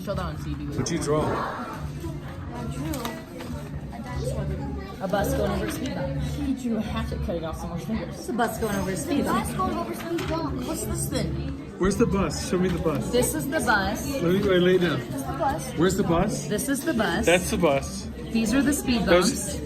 show that on TV. What'd you draw? I drew a dinosaur. A bus going over a speed bump. He drew a hatchet cutting off someone's fingers. It's a bus going over a speed bump. Bus going over speed bump. What's this thing? Where's the bus? Show me the bus. This is the bus. Let me lay down. This is the bus. Where's the bus? This is the bus. That's the bus. These are the speed bumps. Those-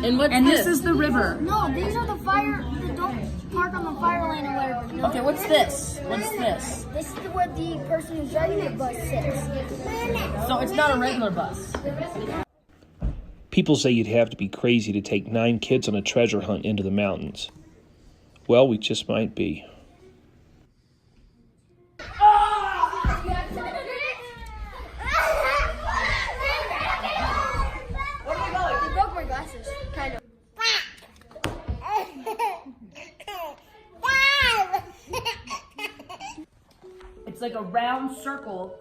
And what's this is the river. No, these are the fire. Don't park on the fire lane or whatever. No. Okay, what's this? What's this? This is where the person who's driving the bus sits. So it's not a regular bus. People say you'd have to be crazy to take 9 kids on a treasure hunt into the mountains. Well, we just might be. They broke my glasses, kind of. It's like a round circle,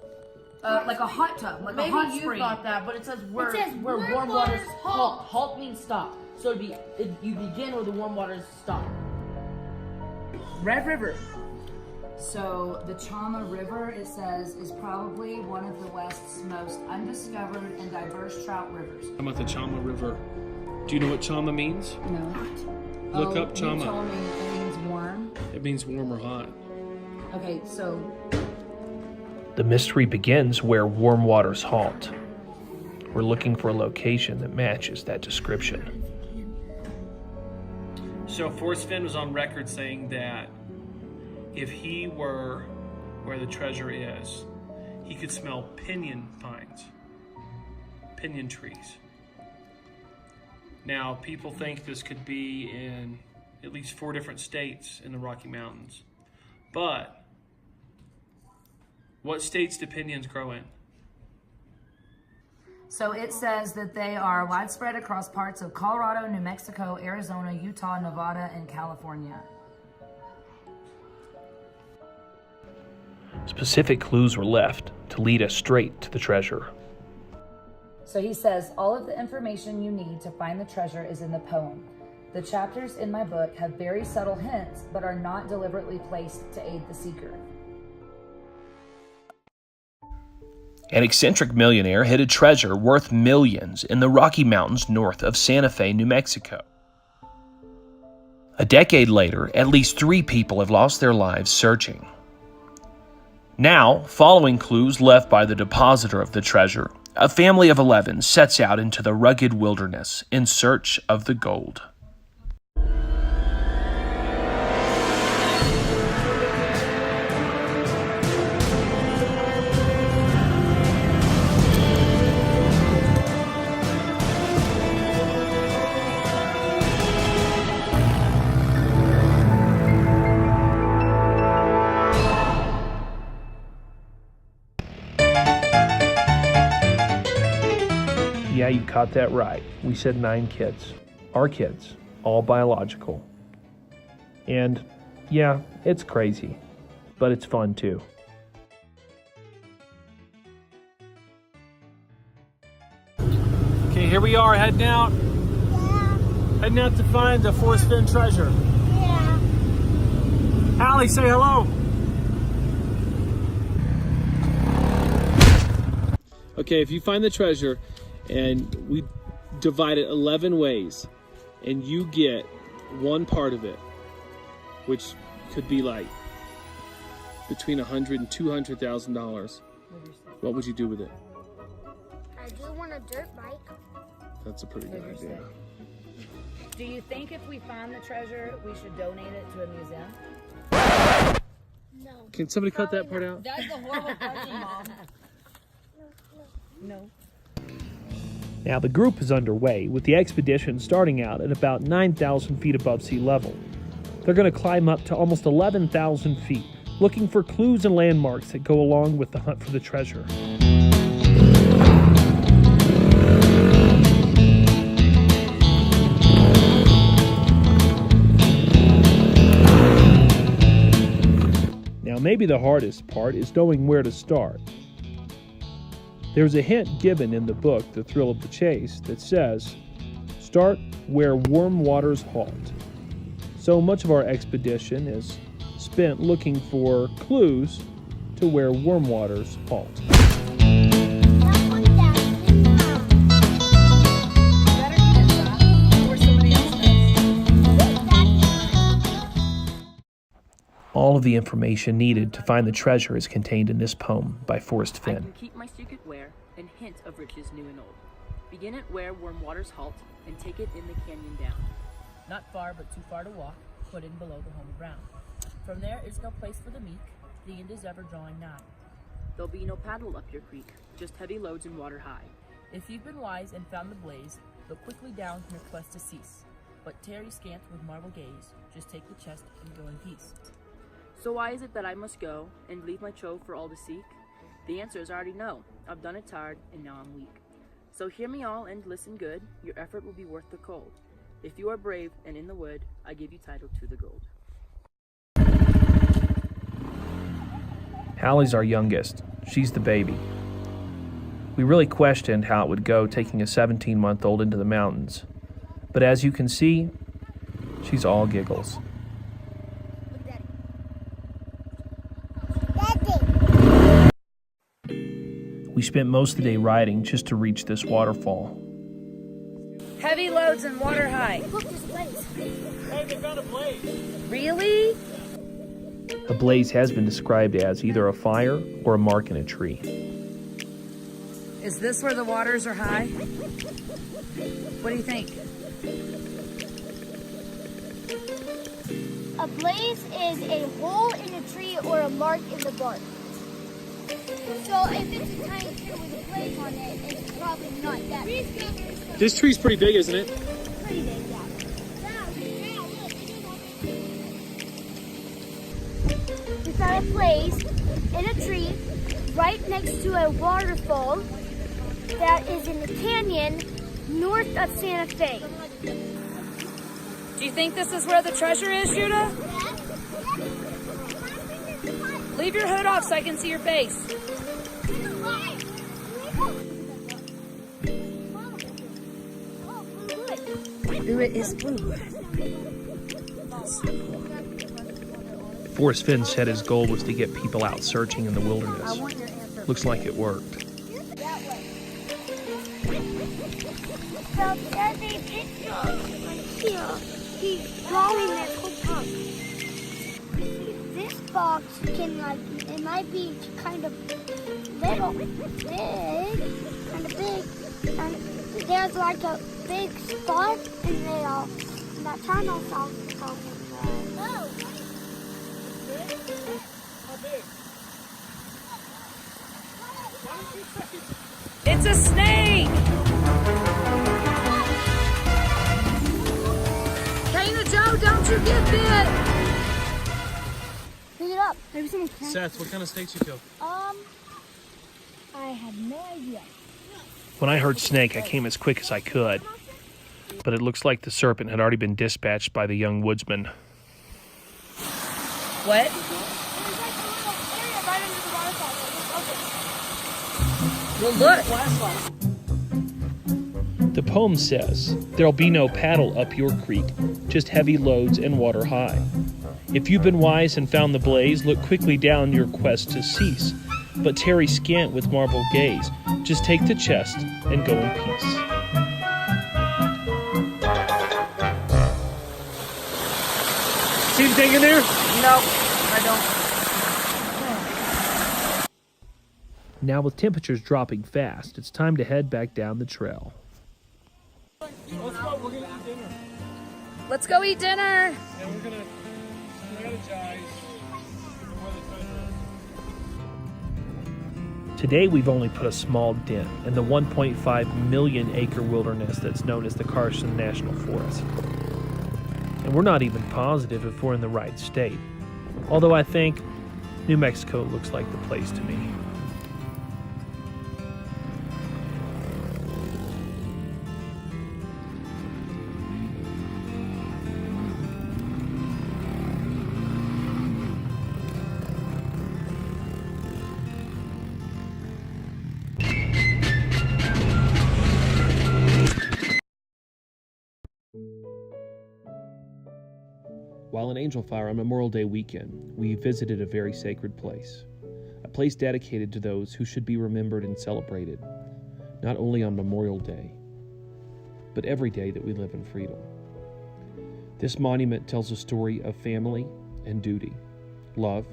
like a hot tub, like a hot spring. Maybe you thought that, but it says where warm waters halt. Halt means stop. So you begin where the warm waters stop. Red River. So the Chama River, it says, is probably one of the West's most undiscovered and diverse trout rivers. How about the Chama River? Do you know what Chama means? No. Look up Chama. You told me it means warm. It means warm or hot. Okay, so The mystery begins where warm waters halt. We're looking for a location that matches that description. So Forrest Fenn was on record saying that if he were where the treasure is, he could smell pinyon pines, pinyon trees. Now, people think this could be in at least 4 different states in the Rocky Mountains. But what states do pinyons grow in? So it says that they are widespread across parts of Colorado, New Mexico, Arizona, Utah, Nevada, and California. Specific clues were left to lead us straight to the treasure. So he says, all of the information you need to find the treasure is in the poem. The chapters in my book have very subtle hints, but are not deliberately placed to aid the seeker. An eccentric millionaire hid a treasure worth millions in the Rocky Mountains north of Santa Fe, New Mexico. A decade later, at least 3 people have lost their lives searching. Now, following clues left by the depositor of the treasure, a family of 11 sets out into the rugged wilderness in search of the gold. Yeah, you caught that right. We said 9 kids. Our kids, all biological. And yeah, it's crazy, but it's fun too. Okay, here we are heading out. Yeah. Heading out to find the Forrest Fenn treasure. Yeah. Allie, say hello. Okay, if you find the treasure and we divide it 11 ways and you get one part of it, which could be like between $100,000 and $200,000, what would you do with it? I do want a dirt bike. That's a pretty good idea. Do you think if we find the treasure, we should donate it to a museum? No. Can somebody cut that part out? That's a horrible question, Mom. No. Now, the group is underway, with the expedition starting out at about 9,000 feet above sea level. They're going to climb up to almost 11,000 feet, looking for clues and landmarks that go along with the hunt for the treasure. Now, maybe the hardest part is knowing where to start. There's a hint given in the book, The Thrill of the Chase, that says, start where warm waters halt. So much of our expedition is spent looking for clues to where warm waters halt. All of the information needed to find the treasure is contained in this poem by Forrest I Finn. can keep my secret where, and hint of riches new and old. Begin it where warm waters halt, and take it in the canyon down. Not far, but too far to walk, put in below the home ground. From there is no place for the meek, the end is ever drawing nigh. There'll be no paddle up your creek, just heavy loads and water high. If you've been wise and found the blaze, look quickly down your quest to cease. But tarry scant with marvel gaze, just take the chest and go in peace. So why is it that I must go, and leave my trove for all to seek? The answer is I already know, I've done it tired, and now I'm weak. So hear me all and listen good, your effort will be worth the cold. If you are brave and in the wood, I give you title to the gold. Hallie's our youngest. She's the baby. We really questioned how it would go taking a 17-month-old into the mountains. But as you can see, she's all giggles. We spent most of the day riding just to reach this waterfall. Heavy loads and water high. Look, this place. Hey, they found a blaze. Really? A blaze has been described as either a fire or a mark in a tree. Is this where the waters are high? What do you think? A blaze is a hole in a tree or a mark in the bark. So if it's a tiny tree with a blaze on it, it's probably not that big. This tree's pretty big, isn't it? Pretty big, yeah. We found a blaze in a tree right next to a waterfall that is in the canyon north of Santa Fe. Do you think this is where the treasure is, Judah? Leave your hood off so I can see your face. Ooh, it is blue. Forrest Finn said his goal was to get people out searching in the wilderness. Looks like it worked. So there's a picture right here. He's drawing this whole box. This box can it might be kind of little, big, kind of big, and there's like a big spot in there. And that tunnel sounds Oh. It's a snake! Trainer Joe, don't you get bit! Pick it up. Maybe someone can. Seth, what kind of snakes you kill? I have no idea. When I heard snake, I came as quick as I could. But it looks like the serpent had already been dispatched by the young woodsman. What? There's like a little area right under the waterfall. Well, look. The poem says, "There'll be no paddle up your creek, just heavy loads and water high. If you've been wise and found the blaze, look quickly down your quest to cease. But tarry scant with marble gaze, just take the chest and go in peace." See anything in there? No, I don't. Now with temperatures dropping fast, it's time to head back down the trail. Let's go. We're gonna eat dinner. Let's go eat dinner. And we're gonna strategize where the treasure is. Today we've only put a small dent in the 1.5 million acre wilderness that's known as the Carson National Forest. And we're not even positive if we're in the right state. Although I think New Mexico looks like the place to me. While in Angel Fire on Memorial Day weekend, we visited a very sacred place. A place dedicated to those who should be remembered and celebrated, not only on Memorial Day, but every day that we live in freedom. This monument tells a story of family and duty, love,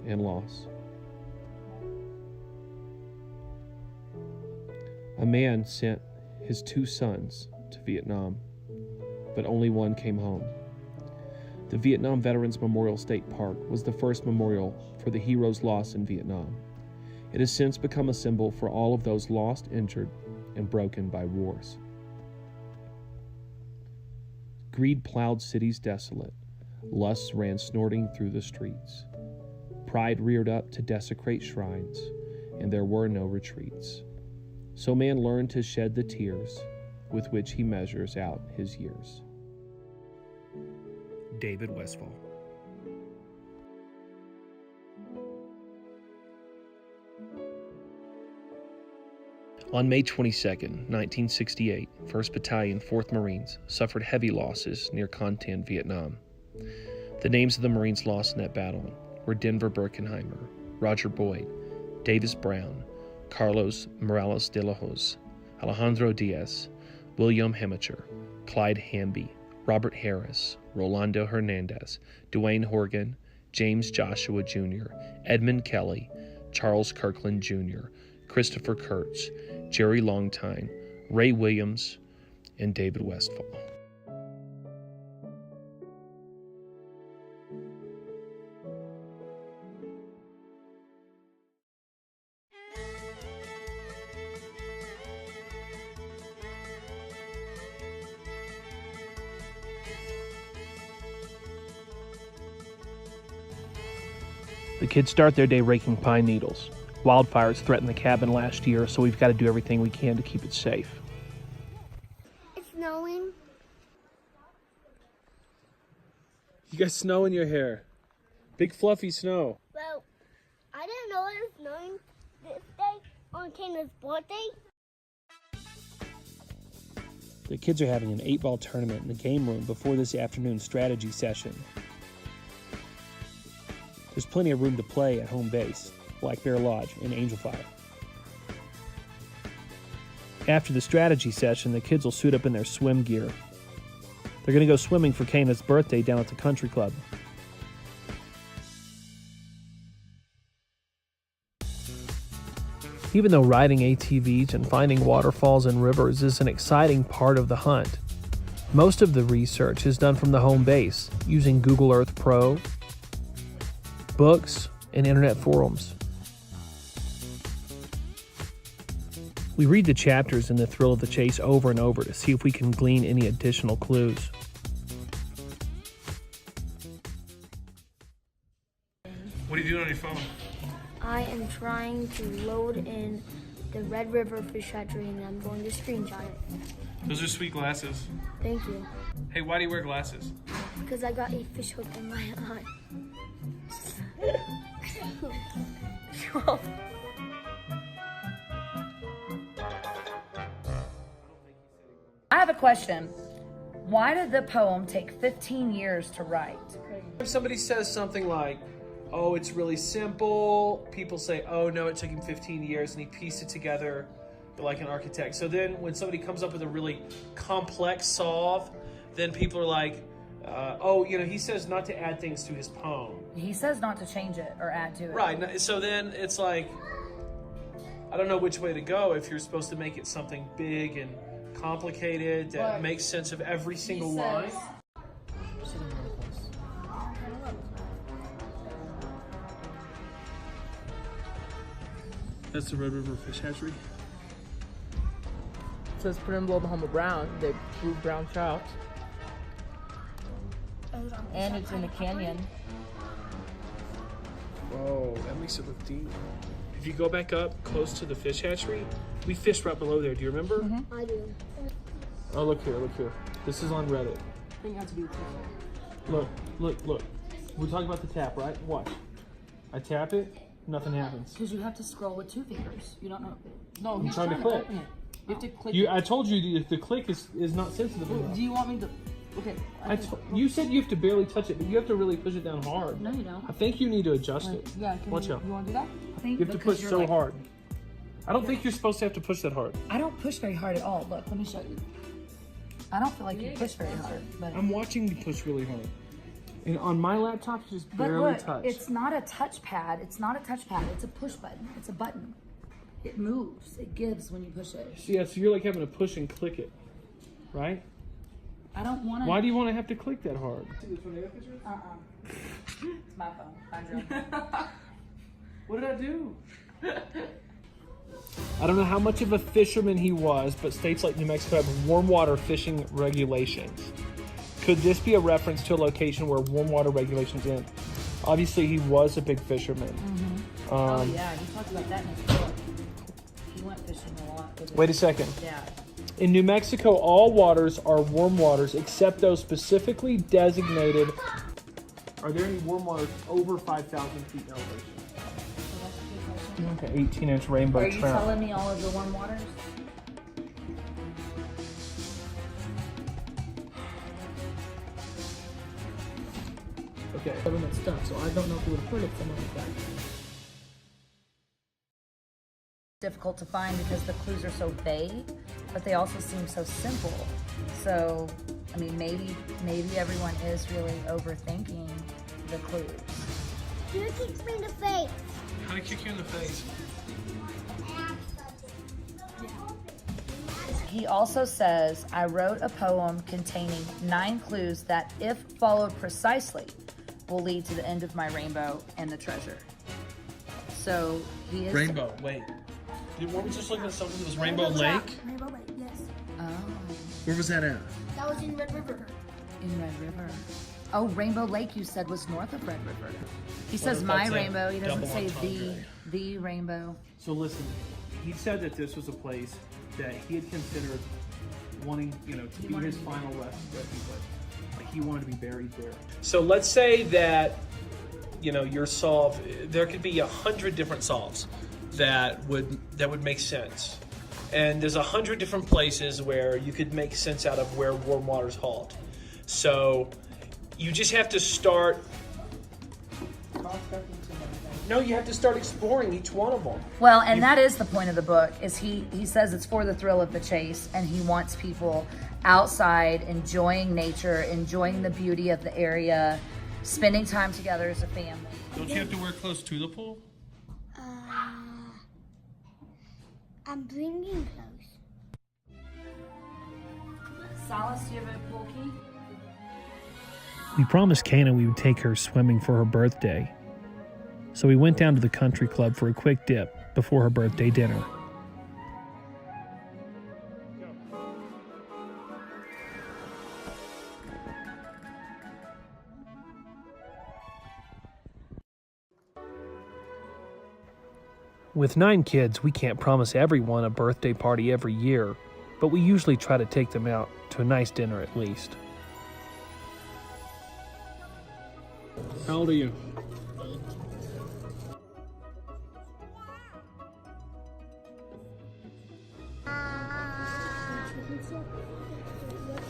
and loss. A man sent his 2 sons to Vietnam, but only one came home. The Vietnam Veterans Memorial State Park was the first memorial for the heroes lost in Vietnam. It has since become a symbol for all of those lost, injured, and broken by wars. Greed plowed cities desolate. Lust ran snorting through the streets. Pride reared up to desecrate shrines, and there were no retreats. So man learned to shed the tears with which he measures out his years. David Westfall. On May 22, 1968, 1st Battalion, 4th Marines suffered heavy losses near Con Tin, Vietnam. The names of the Marines lost in that battle were Denver Birkenheimer, Roger Boyd, Davis Brown, Carlos Morales de la Hoz, Alejandro Diaz, William Hemicher, Clyde Hamby, Robert Harris, Rolando Hernandez, Dwayne Horgan, James Joshua Jr., Edmund Kelly, Charles Kirkland Jr., Christopher Kurtz, Jerry Longtine, Ray Williams, and David Westfall. The kids start their day raking pine needles. Wildfires threatened the cabin last year, so we've got to do everything we can to keep it safe. It's snowing. You got snow in your hair. Big fluffy snow. Well, I didn't know it was snowing this day on Kayla's birthday. The kids are having an 8-ball tournament in the game room before this afternoon's strategy session. There's plenty of room to play at home base, Black Bear Lodge, and Angel Fire. After the strategy session, the kids will suit up in their swim gear. They're going to go swimming for Kana's birthday down at the country club. Even though riding ATVs and finding waterfalls and rivers is an exciting part of the hunt, most of the research is done from the home base using Google Earth Pro, books, and internet forums. We read the chapters in the thrill of the chase over and over to see if we can glean any additional clues. What are you doing on your phone? I am trying to load in the Red River Fish Hatchery and I'm going to screenshot it. Those are sweet glasses. Thank you. Hey, why do you wear glasses? Because I got a fish hook in my eye. I have a question. Why did the poem take 15 years to write? If somebody says something like, oh, it's really simple, people say, oh no, it took him 15 years and he pieced it together like an architect. So then when somebody comes up with a really complex solve, then people are like, oh, you know, he says not to add things to his poem. He says not to change it or add to it. Right, so then it's like, I don't know which way to go if you're supposed to make it something big and complicated that makes sense of every single line. That's the Red River Fish Hatchery. It says put in below the home of brown. They brew brown trout. And it's in a canyon. Whoa, that makes it look deep. If you go back up close to the fish hatchery, we fished right below there. Do you remember? Mm-hmm. I do. Oh, look here, look here. This is on Reddit. I think it has to be with Look, look, look. We're talking about the tap, right? Watch. I tap it, nothing happens. because you have to scroll with 2 fingers. You don't know. No, he's trying to click. open it. You have to click. I told you the click is not sensitive enough. Do you want me to? Okay. You said you have to barely touch it, but you have to really push it down hard. No, you don't. I think you need to adjust it. Yeah. Watch out. You want to do that? I think You have to push so hard. I don't think you're supposed to have to push that hard. I don't push very hard at all. Look, let me show you. I don't feel like you push very hard, but I'm watching you push really hard. And on my laptop, you just But barely look, touch. it's not a touchpad. It's not a touchpad. It's a push button. It's a button. It moves. It gives when you push it. Yeah, so you're like having to push and click it, right? I don't want to. Why do you want to have to click that hard? It's my phone. I'm joking. What did I do? I don't know how much of a fisherman he was, but states like New Mexico have warm water fishing regulations. Could this be a reference to a location where warm water regulations end? Obviously, he was a big fisherman. Oh yeah, he talked about that in his book. He went fishing a lot. With Wait a second. Yeah. In New Mexico, all waters are warm waters except those specifically designated. Are there any warm waters over 5,000 feet in elevation? Okay, 18-inch rainbow Are you trout. telling me all of the warm waters? Okay. Government stuff, so I don't know if we would have heard it somewhere like that. Difficult to find because the clues are so vague, but they also seem so simple. So, I mean, maybe everyone is really overthinking the clues. You kicked me in the face. How did I kick you in the face? He also says, I wrote a poem containing 9 clues that, if followed precisely, will lead to the end of my rainbow and the treasure. So he is. Rainbow, wait. Weren't we just looking at something that was Rainbow Lake? Rainbow Lake, yes. Oh, Where was that at? That was in Red River. in Red River. Oh, Rainbow Lake, you said, was north of Red River. He says my that's a rainbow. He doesn't double say entendre. the rainbow. So listen, he said that this was a place that he had considered wanting, to be his final resting place. Like he wanted to be buried there. So let's say that, your solve, there could be 100 different solves that would make sense. And there's 100 different places where you could make sense out of where warm waters halt. So you just have to start. No, you have to start exploring each one of them. Well, and that is the point of the book, is he says it's for the thrill of the chase, and he wants people outside enjoying nature, enjoying the beauty of the area, spending time together as a family. Don't you have to wear close to the pool? I'm bringing clothes. Silas, do you have a pool key? We promised Kana we would take her swimming for her birthday. So we went down to the country club for a quick dip before her birthday dinner. With 9 kids, we can't promise everyone a birthday party every year, but we usually try to take them out to a nice dinner at least. How old are you?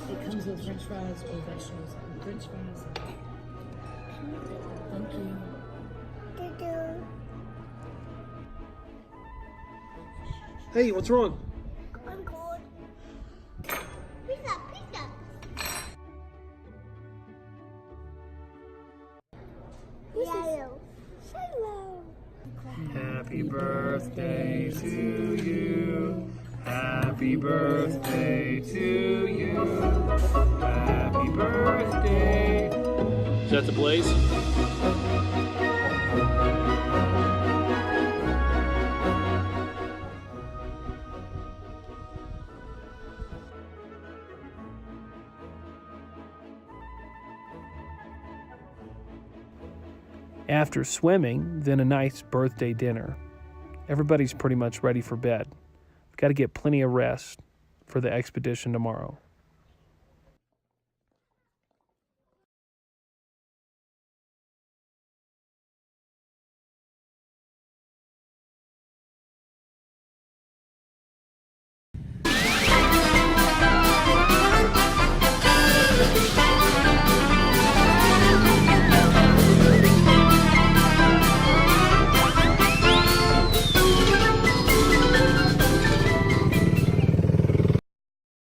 It comes with french fries or vegetables. French fries. Thank you. Hey, what's wrong? I'm cold. Pizza. Yellow. Hello. Happy birthday to you. Happy birthday to you. Happy birthday. Is that the blaze? After swimming, then a nice birthday dinner. Everybody's pretty much ready for bed. We've got to get plenty of rest for the expedition tomorrow.